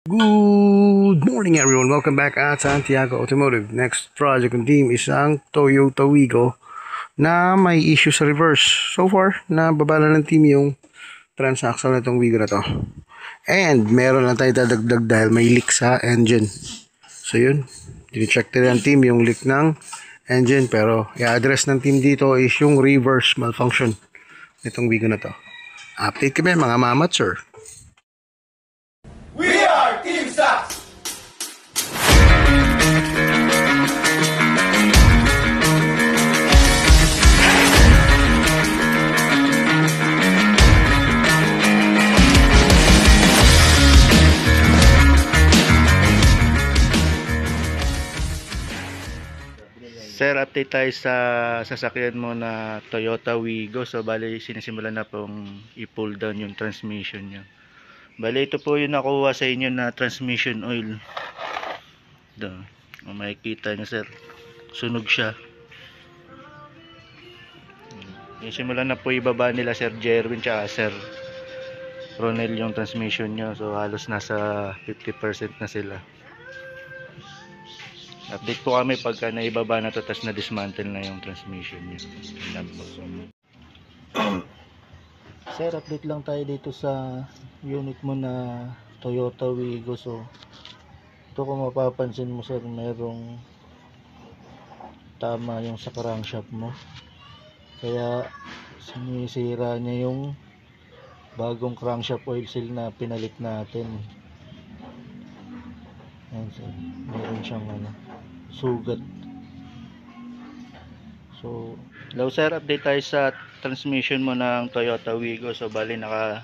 Good morning everyone, welcome back at Santiago Automotive. Next project ng team is ang Toyota Wigo na may issue sa reverse. So far, nababala ng team yung transaxle na itong Wigo na to. And meron lang tayo dadagdag dahil may leak sa engine. So yun, dine-check nila ng team yung leak ng engine. Pero i-address ng team dito is yung reverse malfunction nitong Wigo na to. Update kami mga mamat sir. We are Team Sax! Sir, update tayo sa sasakyan mo na Toyota Wigo. So, bali, sinisimulan na pong i-pull down yung transmission niya. Bali, ito po yung nakuha sa inyo na transmission oil. Ito, makikita nyo sir, sunog siya. Sinisimulan na po ibaba nila Sir Jerwin tsaka Sir Ronel yung transmission nyo. So, halos nasa 50% na sila. Update po kami pagka naibaba na to, tas na dismantle na yung transmission niya. Sir, update lang tayo dito sa unit mo na Toyota Wigo. So, ito kung mapapansin mo sir, merong tama yung sa crankshaft mo. Kaya sinisira niya yung bagong crankshaft oil seal na pinalit natin. Ayan sir, meron siyang sugat. So, hello sir, update tayo sa transmission mo ng Toyota Wigo. So bali naka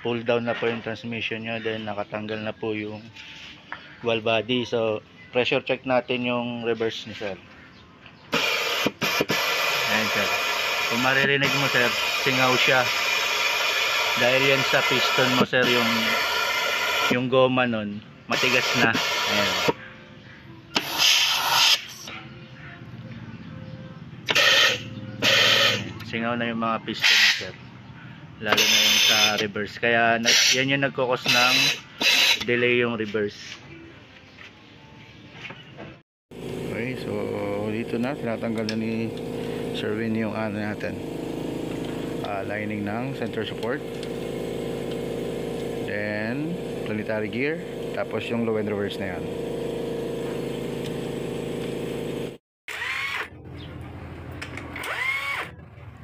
pull down na po yung transmission nyo, then nakatanggal na po yung wall body. So pressure check natin yung reverse ni sir. Ayan sir, kung maririnig mo sir, singaw siya dahil yan sa piston mo sir, yung goma nun matigas na. Ayan, singaw na yung mga piston sir, lalo na yung sa reverse. Kaya yan yung nagkukos ng delay yung reverse. Okay, so dito na tinatanggal na ni Sir Win yung natin, lining ng center support, then planetary gear, tapos yung low and reverse na yan.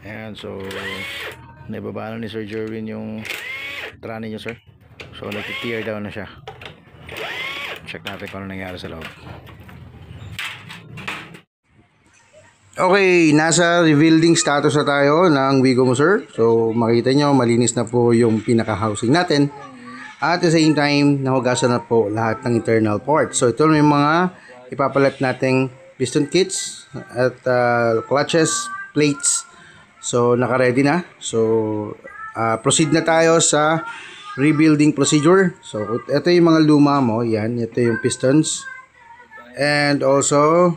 Ayan, so naibaba na ni Sir Jerwin yung trani nyo sir. So nag-tear down na siya. Check natin kung ano nangyari sa loob. Okay, nasa rebuilding status na tayo ng Wigo mo sir. So makita nyo, malinis na po yung pinaka-housing natin. At the same time, nahugasan na po lahat ng internal parts. So ito yung mga ipapalit nating piston kits at clutches, plates. So naka-ready na. So proceed na tayo sa rebuilding procedure. So ito yung mga luma mo, yan, ito yung pistons. And also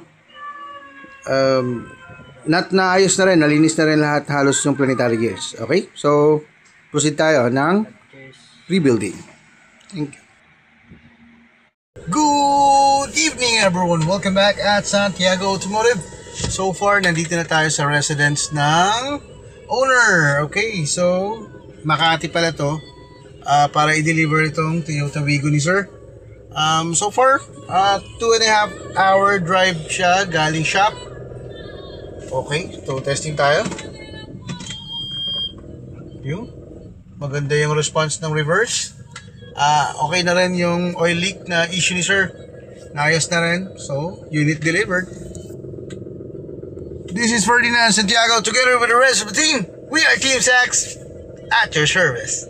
naayos na rin, nalinis na rin lahat halos yung planetary gears. Okay? So proceed tayo ng rebuilding. Thank you. Good evening everyone, welcome back at Santiago Automotive. So far, nandito na tayo sa residence ng owner. Okay, so Makati pala to, para i-deliver itong Toyota Wigo ni sir. So far, 2.5 hour drive siya galing shop. Okay, so testing tayo. Yung maganda yung response ng reverse. Okay na rin yung oil leak na issue ni sir. Naayos na rin. So, unit delivered. This is Ferdinand Santiago together with the rest of the team. We are Team Sax at your service.